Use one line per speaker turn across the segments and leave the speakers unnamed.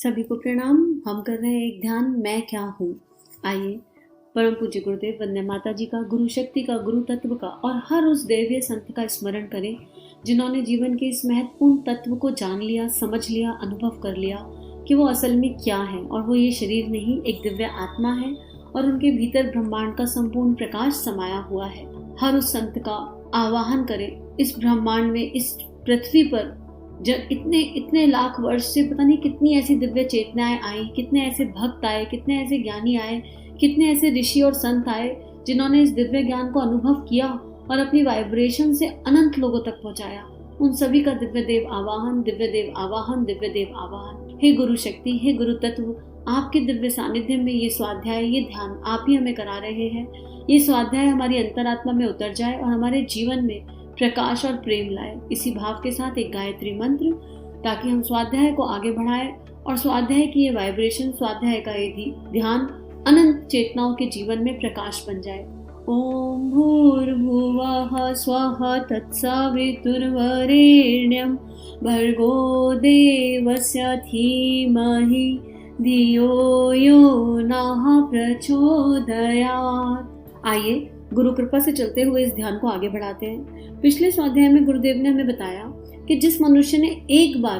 सभी को प्रणाम। हम कर रहे हैं एक ध्यान, मैं क्या हूँ। आइए परम पूज्य गुरुदेव वंदे माता जी का, गुरु शक्ति का, गुरु तत्व का और हर उस देवीय संत का स्मरण करें जिन्होंने जीवन के इस महत्वपूर्ण तत्व को जान लिया, समझ लिया, अनुभव कर लिया कि वो असल में क्या है। और वो ये शरीर नहीं, एक दिव्य आत्मा है और उनके भीतर ब्रह्मांड का संपूर्ण प्रकाश समाया हुआ है। हर उस संत का आवाहन करें इस ब्रह्मांड में, इस पृथ्वी पर जब इतने लाख वर्ष से पता नहीं कितनी ऐसी दिव्य चेतनाएं आई, कितने ऐसे भक्त आए, कितने ऐसे ज्ञानी आए, कितने ऐसे ऋषि और संत आए जिन्होंने इस दिव्य ज्ञान को अनुभव किया और अपनी वाइब्रेशन से अनंत लोगों तक पहुंचाया। उन सभी का दिव्य देव आवाहन, दिव्य देव आवाहन, दिव्य देव आवाहन। हे गुरु शक्ति, हे गुरु तत्व, आपके दिव्य सानिध्य में ये स्वाध्याय, ये ध्यान आप ही हमें करा रहे हैं। ये स्वाध्याय हमारी अंतरात्मा में उतर जाए और हमारे जीवन में प्रकाश और प्रेम लाए। इसी भाव के साथ एक गायत्री मंत्र, ताकि हम स्वाध्याय को आगे बढ़ाएं और स्वाध्याय की ये वाइब्रेशन, स्वाध्याय का ये ध्यान अनंत चेतनाओं के जीवन में प्रकाश बन जाए। ओम भूर्भुवः स्वः तत्सवितुर्वरेण्यं भर्गो देवस्य धीमहि धियो यो नः प्रचोदयात्। आइए गुरु कृपा से चलते हुए इस ध्यान को आगे बढ़ाते हैं। पिछले स्वाध्याय में गुरुदेव ने हमें बताया कि जिस मनुष्य ने एक बार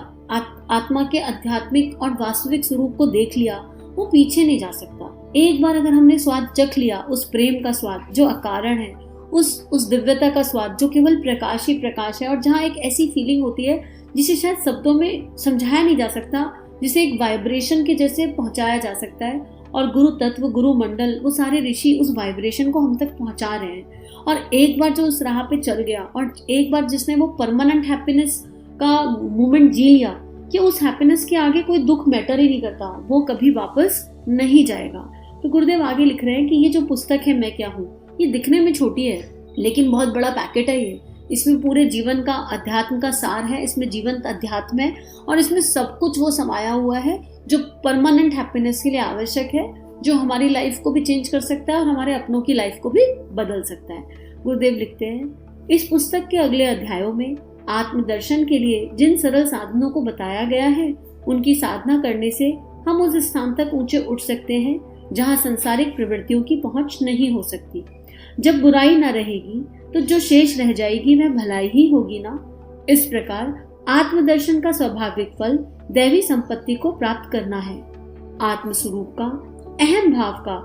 आत्मा के आध्यात्मिक और वास्तविक स्वरूप को देख लिया, वो पीछे नहीं जा सकता। एक बार अगर हमने स्वाद चख लिया, उस प्रेम का स्वाद जो अकारण है, उस दिव्यता का स्वाद जो केवल प्रकाश ही प्रकाश है, और जहाँ एक ऐसी फीलिंग होती है जिसे शायद शब्दों में समझाया नहीं जा सकता, जिसे एक वाइब्रेशन के जैसे पहुंचाया जा सकता है। और गुरु तत्व, गुरु मंडल, वो सारे ऋषि उस वाइब्रेशन को हम तक पहुंचा रहे हैं। और एक बार जो उस राह पे चल गया और एक बार जिसने वो परमानेंट हैप्पीनेस का मोमेंट जी लिया कि उस हैप्पीनेस के आगे कोई दुख मैटर ही नहीं करता, वो कभी वापस नहीं जाएगा। तो गुरुदेव आगे लिख रहे हैं कि ये जो पुस्तक है मैं क्या हूँ, ये दिखने में छोटी है लेकिन बहुत बड़ा पैकेट है ये। इसमें पूरे जीवन का अध्यात्म का सार है, इसमें जीवंत अध्यात्म है और इसमें सब कुछ वो समाया हुआ है जो परमानेंट हैप्पीनेस के लिए आवश्यक है, जो हमारी लाइफ को भी चेंज कर सकता है और हमारे अपनों की लाइफ को भी बदल सकता है। गुरुदेव लिखते हैं, इस पुस्तक के अगले अध्यायों में आत्मदर्शन के लिए जिन सरल साधनों को बताया गया है, उनकी साधना करने से हम उस स्थान तक ऊंचे उठ सकते हैं जहां सांसारिक प्रवृत्तियों की पहुंच नहीं हो सकती। जब बुराई न रहेगी तो जो शेष रह जाएगी वह भलाई ही होगी ना। इस प्रकार आत्मदर्शन का स्वाभाविक फल दैवी संपत्ति को प्राप्त करना है। आत्मस्वरूप का, अहम भाव का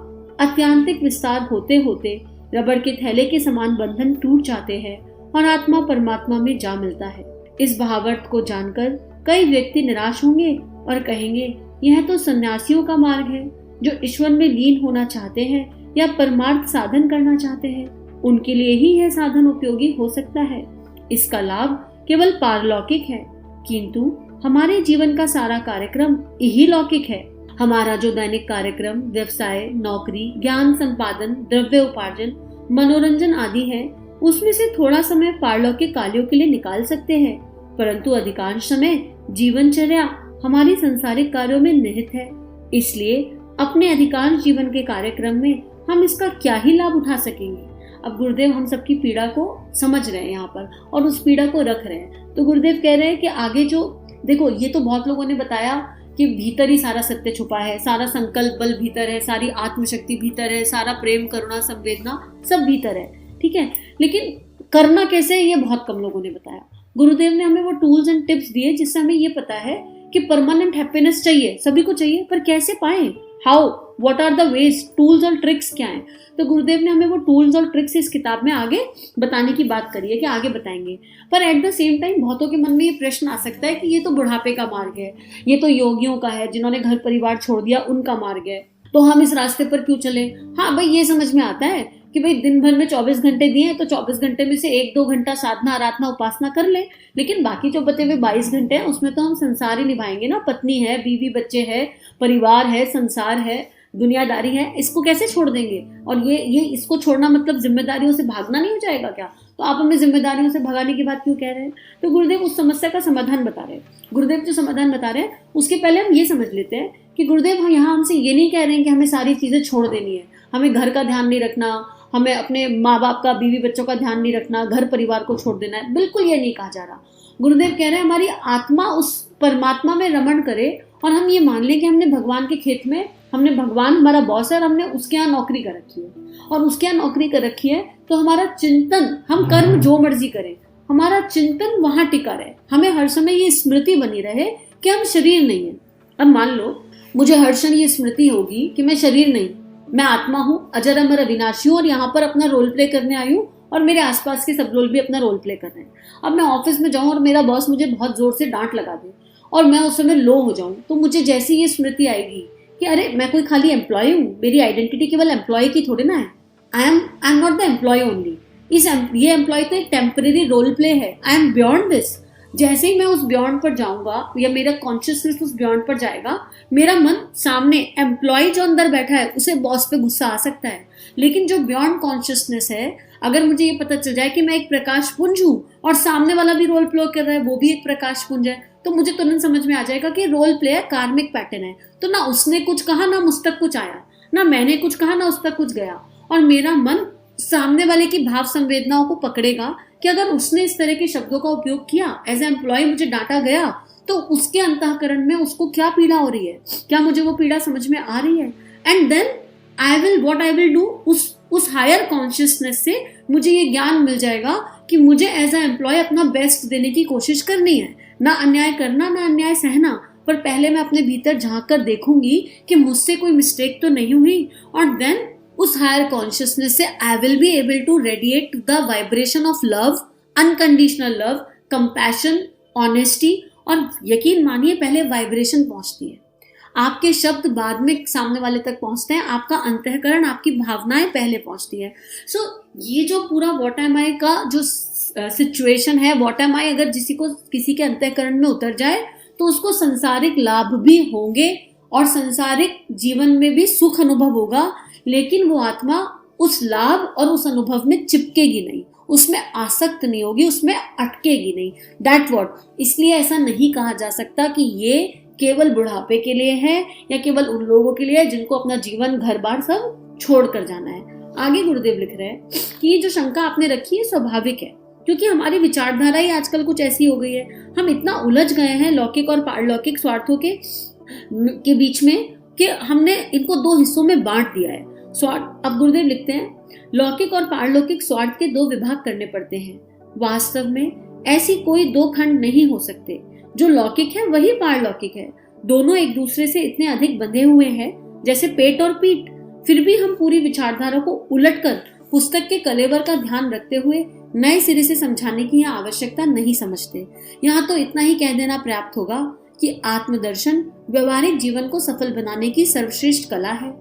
अत्यांतिक विस्तार होते होते रबड़ के थैले के समान बंधन टूट जाते हैं और आत्मा परमात्मा में जा मिलता है। इस भावार्थ को जानकर कई व्यक्ति निराश होंगे और कहेंगे, यह तो सन्यासियों का मार्ग है जो ईश्वर में लीन होना चाहते हैं या परमार्थ साधन करना चाहते हैं, उनके लिए ही यह साधन उपयोगी हो सकता है। इसका लाभ केवल पारलौकिक है, किंतु हमारे जीवन का सारा कार्यक्रम यही लौकिक है। हमारा जो दैनिक कार्यक्रम, व्यवसाय, नौकरी, ज्ञान संपादन, द्रव्य उपार्जन, मनोरंजन आदि है, उसमें से थोड़ा समय पारलौकिक कार्यों के लिए निकाल सकते हैं, परंतु अधिकांश समय जीवनचर्या हमारी संसारिक कार्यों में निहित है। इसलिए अपने अधिकांश जीवन के कार्यक्रम में हम इसका क्या ही लाभ उठा सकेंगे। अब गुरुदेव हम सबकी पीड़ा को समझ रहे हैं यहाँ पर और उस पीड़ा को रख रहे हैं। तो गुरुदेव कह रहे हैं कि आगे जो देखो, ये तो बहुत लोगों ने बताया कि भीतर ही सारा सत्य छुपा है, सारा संकल्प बल भीतर है, सारी आत्मशक्ति भीतर है, सारा प्रेम, करुणा, संवेदना सब भीतर है, ठीक है। लेकिन करना कैसे है ये बहुत कम लोगों ने बताया। गुरुदेव ने हमें वो टूल्स एंड टिप्स दिए जिससे हमें ये पता है कि परमानेंट हैप्पीनेस चाहिए, सभी को चाहिए, पर कैसे पाएं, how, what are the ways, tools और ट्रिक्स क्या हैं। तो गुरुदेव ने हमें वो टूल्स और ट्रिक्स इस किताब में आगे बताने की बात करी है कि आगे बताएंगे। पर एट द सेम टाइम बहुतों के मन में ये प्रश्न आ सकता है कि ये तो बुढ़ापे का मार्ग है, ये तो योगियों का है, जिन्होंने घर परिवार छोड़ दिया उनका मार्ग है, तो हम इस रास्ते पर क्यों चले। हाँ भाई, ये समझ में आता है कि भाई दिन भर में 24 घंटे दिए तो 24 घंटे में से 1-2 घंटा साधना, आराधना, उपासना कर ले, लेकिन बाकी जो बचे हुए 22 घंटे हैं उसमें तो हम संसार ही निभाएंगे ना। पत्नी है, बीवी बच्चे है, परिवार है, संसार है, दुनियादारी है, इसको कैसे छोड़ देंगे। और ये इसको छोड़ना मतलब जिम्मेदारियों से भागना नहीं हो जाएगा क्या। तो आप हमें जिम्मेदारियों से भगाने की बात क्यों कह रहे हैं। तो गुरुदेव उस समस्या का समाधान बता रहे हैं। गुरुदेव जो समाधान बता रहे हैं उसके पहले हम ये समझ लेते हैं कि गुरुदेव यहाँ हमसे ये नहीं कह रहे हैं कि हमें सारी चीजें छोड़ देनी है, हमें घर का ध्यान नहीं रखना, हमें अपने माँ बाप का, बीवी बच्चों का ध्यान नहीं रखना, घर परिवार को छोड़ देना है। बिल्कुल ये नहीं कहा जा रहा। गुरुदेव कह रहे हैं हमारी आत्मा उस परमात्मा में रमण करे और हम ये मान लें कि हमने भगवान के खेत में, हमने भगवान हमारा बॉस है और हमने उसके यहाँ नौकरी कर रखी है और उसके यहाँ नौकरी कर रखी है, तो हमारा चिंतन, हम कर्म जो मर्जी करें, हमारा चिंतन वहां टिका रहे, हमें हर समय ये स्मृति बनी रहे कि हम शरीर नहीं है। अब मान लो मुझे हर क्षण ये स्मृति होगी कि मैं शरीर नहीं, मैं आत्मा हूँ, अजर अमर अविनाशी हूँ और यहाँ पर अपना रोल प्ले करने आई हूँ और मेरे आसपास के सब लोग भी अपना रोल प्ले कर रहे हैं। अब मैं ऑफिस में जाऊँ और मेरा बॉस मुझे बहुत जोर से डांट लगा दे और मैं उस समय लो हो जाऊँ, तो मुझे जैसी ये स्मृति आएगी कि अरे मैं कोई खाली एम्प्लॉय हूँ, मेरी आइडेंटिटी केवल एम्प्लॉय की थोड़ी ना है, I am not the employee only, ये एम्प्लॉय तो एक टेम्परेरी रोल प्ले है, आई एम बियॉन्ड दिस। जैसे ही मैं उस बियॉन्ड पर जाऊंगा या मेरा कॉन्शियसनेस उस बियॉन्ड पर जाएगा, मेरा मन सामने एम्प्लॉय जो अंदर बैठा है उसे बॉस पे गुस्सा आ सकता है, लेकिन जो बियॉन्ड कॉन्शियसनेस है, अगर मुझे ये पता चल जाए कि मैं एक प्रकाश पुंज हूँ और सामने वाला भी रोल प्ले कर रहा है, वो भी एक प्रकाश पुंज है, तो मुझे तुरंत समझ में आ जाएगा कि रोल प्ले है, कार्मिक पैटर्न है। तो ना उसने कुछ कहा, ना मुझ तक कुछ आया, ना मैंने कुछ कहा, ना उस तक कुछ गया, और मेरा मन सामने वाले की भाव संवेदनाओं को पकड़ेगा कि अगर उसने इस तरह के शब्दों का उपयोग किया, एज ए एम्प्लॉय मुझे डांटा गया, तो उसके अंतःकरण में उसको क्या पीड़ा हो रही है, क्या मुझे वो पीड़ा समझ में आ रही है, and then what I will do, उस हायर कॉन्शियसनेस से मुझे ये ज्ञान मिल जाएगा कि मुझे एज ए एम्प्लॉय अपना बेस्ट देने की कोशिश करनी है, ना अन्याय करना, ना अन्याय सहना, पर पहले मैं अपने भीतर झांक कर देखूंगी कि मुझसे कोई मिस्टेक तो नहीं हुई, और देन उस हायर कॉन्शियसनेस से I will be able to radiate the vibration of love, unconditional love, compassion, honesty, और यकीन मानिए पहले वाइब्रेशन पहुंचती है, आपके शब्द बाद में सामने वाले तक पहुंचते हैं, आपका अंतःकरण, आपकी भावनाएं पहले पहुंचती है। सो ये जो पूरा व्हाट एम आई का जो सिचुएशन है, व्हाट एम आई अगर किसी के अंतःकरण में उतर जाए तो उसको संसारिक लाभ भी होंगे और संसारिक जीवन में भी सुख अनुभव होगा, लेकिन वो आत्मा उस लाभ और उस अनुभव में चिपकेगी नहीं, उसमें आसक्त नहीं होगी, उसमें अटकेगी नहीं। दैट व्हाट, इसलिए ऐसा नहीं कहा जा सकता कि ये केवल बुढ़ापे के लिए है या केवल उन लोगों के लिए है जिनको अपना जीवन घर बार सब छोड़ कर जाना है। आगे गुरुदेव लिख रहे हैं कि ये जो शंका आपने रखी है स्वाभाविक है, क्योंकि हमारी विचारधारा ही आजकल कुछ ऐसी हो गई है, हम इतना उलझ गए हैं लौकिक और पारलौकिक स्वार्थों के बीच में कि हमने इनको दो हिस्सों में बांट दिया है। स्वार्थ, अब गुरुदेव लिखते हैं, लौकिक और पारलौकिक स्वार्थ के दो विभाग करने पड़ते हैं। वास्तव में ऐसी कोई दो खंड नहीं हो सकते, जो लौकिक है वही पारलौकिक है, दोनों एक दूसरे से इतने अधिक बंधे हुए हैं जैसे पेट और पीठ। फिर भी हम पूरी विचारधारा को उलटकर पुस्तक के कलेवर का ध्यान रखते हुए नए सिरे से समझाने की यह आवश्यकता नहीं समझते। यहाँ तो इतना ही कह देना पर्याप्त होगा कि आत्मदर्शन व्यवहारिक जीवन को सफल बनाने की सर्वश्रेष्ठ कला है।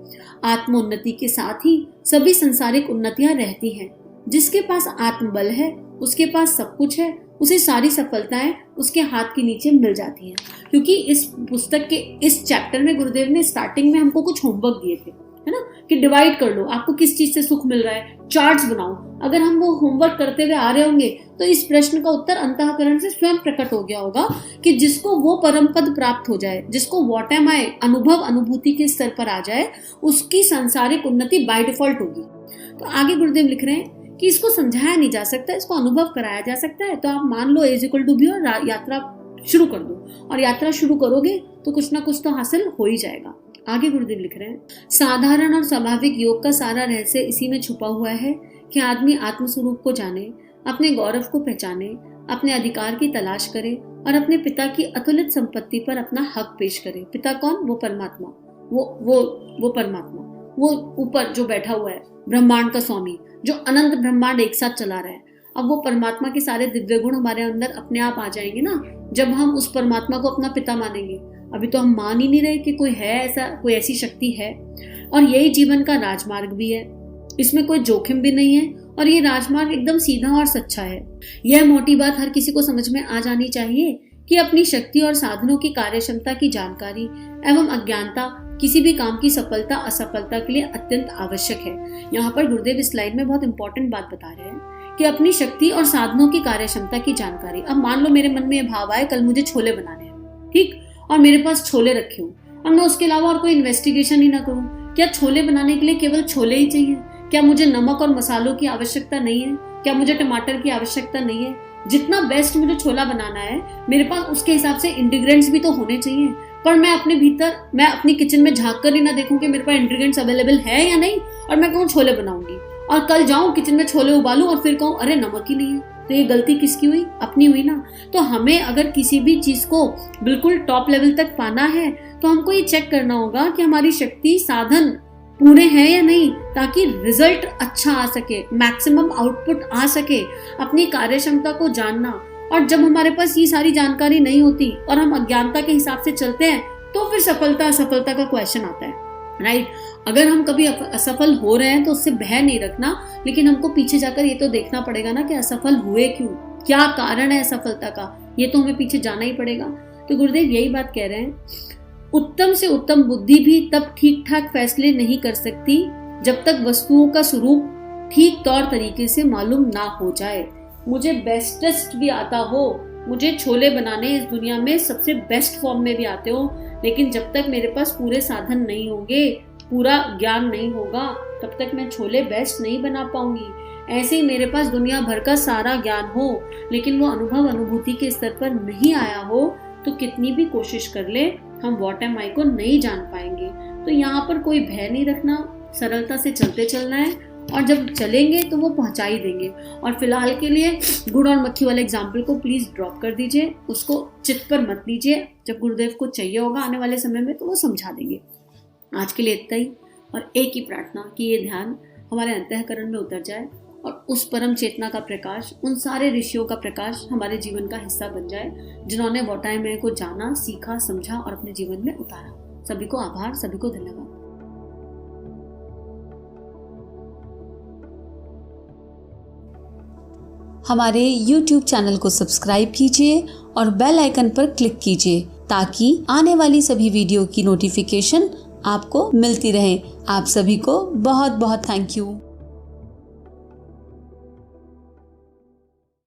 आत्मोन्नति के साथ ही सभी संसारिक उन्नतियां रहती हैं। जिसके पास आत्मबल है, उसके पास सब कुछ है, उसे सारी सफलताएं उसके हाथ के नीचे मिल जाती हैं। क्योंकि इस पुस्तक के इस चैप्टर में गुरुदेव ने स्टार्टिंग में हमको कुछ होमवर्क दिए थे, है ना, कि डिवाइड कर लो, आपको किस चीज से सुख मिल रहा है, चार्ट्स बनाओ। अगर हम वो होमवर्क करते हुए आ रहे होंगे तो इस प्रश्न का उत्तर अंतःकरण से स्वयं प्रकट हो गया होगा कि जिसको वो परम पद प्राप्त हो जाए, जिसको व्हाट एम आई अनुभव अनुभूति के स्तर पर आ जाए, उसकी सांसारिक उन्नति बाय डिफॉल्ट होगी। तो आगे गुरुदेव लिख रहे हैं कि इसको समझाया नहीं जा सकता, इसको अनुभव कराया जा सकता है। तो आप मान लो A=B और यात्रा शुरू कर दो, और यात्रा शुरू करोगे तो कुछ ना कुछ तो हासिल हो ही जाएगा। आगे गुरुदेव लिख रहे हैं, साधारण और स्वाभाविक योग का सारा रहस्य इसी में छुपा हुआ है कि आदमी आत्मस्वरूप को जाने, अपने गौरव को पहचाने, अपने अधिकार की तलाश करे और अपने पिता की अतुलित संपत्ति पर अपना हक पेश करे। पिता कौन? वो परमात्मा, वो परमात्मा, वो ऊपर जो बैठा हुआ है, ब्रह्मांड का स्वामी, जो अनंत ब्रह्मांड एक साथ चला रहा है। अब वो परमात्मा के सारे दिव्य गुण हमारे अंदर अपने आप आ जाएंगे ना, जब हम उस परमात्मा को अपना पिता मानेंगे। अभी तो हम मान ही नहीं रहे कि कोई है ऐसा, कोई ऐसी शक्ति है। और यही जीवन का राजमार्ग भी है, इसमें कोई जोखिम भी नहीं है, और ये राजमार्ग एकदम सीधा और सच्चा है। यह मोटी बात हर किसी को समझ में आ जानी चाहिए कि अपनी शक्ति और साधनों की कार्यक्षमता की जानकारी एवं अज्ञानता किसी भी काम की सफलता असफलता के लिए अत्यंत आवश्यक है। यहाँ पर गुरुदेव इस स्लाइड में बहुत इंपॉर्टेंट बात बता रहे हैं कि अपनी शक्ति और साधनों की कार्यक्षमता की जानकारी। अब मान लो मेरे मन में यह भाव आए, कल मुझे छोले बनाने हैं, ठीक, और मेरे पास छोले रखे हूँ और मैं उसके अलावा और कोई इन्वेस्टिगेशन ही ना करूँ। क्या छोले बनाने के लिए केवल छोले ही चाहिए? क्या मुझे नमक और मसालों की आवश्यकता नहीं है? क्या मुझे टमाटर की आवश्यकता नहीं है? जितना बेस्ट मुझे छोला बनाना है, मेरे पास उसके हिसाब से इंग्रेडिएंट्स भी तो होने चाहिए। पर मैं अपने भीतर, मैं अपनी किचन में झांक कर ही ना देखूं कि मेरे पास इंग्रेडिएंट्स अवेलेबल है या नहीं, और मैं कहूँ छोले बनाऊंगी, और कल जाऊं किचन में छोले उबालूं और फिर कहूँ अरे नमक ही नहीं है, तो ये गलती किसकी हुई? अपनी हुई ना। तो हमें अगर किसी भी चीज को बिल्कुल टॉप लेवल तक पाना है तो हमको ये चेक करना होगा कि हमारी शक्ति, साधन पूरे हैं या नहीं, ताकि रिजल्ट अच्छा आ सके, मैक्सिमम आउटपुट आ सके। अपनी कार्य क्षमता को जानना, और जब हमारे पास ये सारी जानकारी नहीं होती और हम अज्ञानता के हिसाब से चलते हैं तो फिर सफलता असफलता का क्वेश्चन आता है, राइट। अगर हम कभी असफल हो रहे हैं तो उससे भय नहीं रखना, लेकिन हमको पीछे जाकर ये तो देखना पड़ेगा ना कि असफल हुए क्यों, क्या कारण है असफलता का, ये तो हमें पीछे जाना ही पड़ेगा। तो गुरुदेव यही बात कह रहे हैं, उत्तम से उत्तम बुद्धि भी तब ठीक ठाक फैसले नहीं कर सकती जब तक वस्तुओं का स्वरूप ठीक तौर तरीके से मालूम ना हो जाए। मुझे बेस्टेस्ट भी आता हो, मुझे छोले बनाने इस दुनिया में सबसे बेस्ट फॉर्म में भी आते हो, लेकिन जब तक मेरे पास पूरे साधन नहीं होंगे, पूरा ज्ञान नहीं होगा, तब तक मैं छोले बेस्ट नहीं बना पाऊंगी। ऐसे ही मेरे पास दुनिया भर का सारा ज्ञान हो, लेकिन वो अनुभव, अनुभूति के स्तर पर नहीं आया हो, तो कितनी भी कोशिश कर ले हम व्हाट एम आई को नहीं जान पाएंगे। तो यहाँ पर कोई भय नहीं रखना, सरलता से चलते चलना है, और जब चलेंगे तो वो पहुंचा ही देंगे। और फिलहाल के लिए गुड़ और मक्खी वाले एग्जाम्पल को प्लीज ड्रॉप कर दीजिए, उसको चित्त पर मत लीजिए। जब गुरुदेव को चाहिए होगा आने वाले समय में तो वो समझा देंगे। आज के लिए इतना ही, और एक ही प्रार्थना कि ये ध्यान हमारे अंतःकरण में उतर जाए और उस परम चेतना का प्रकाश, उन सारे ऋषियों का प्रकाश हमारे जीवन का हिस्सा बन जाए, जिन्होंने व्हाट आई एम को जाना, सीखा, समझा और अपने जीवन में उतारा। सभी को आभार, सभी को धन्यवाद।
हमारे YouTube चैनल को सब्सक्राइब कीजिए और बेल आइकन पर क्लिक कीजिए ताकि आने वाली सभी वीडियो की नोटिफिकेशन आपको मिलती रहे। आप सभी को बहुत बहुत थैंक यू।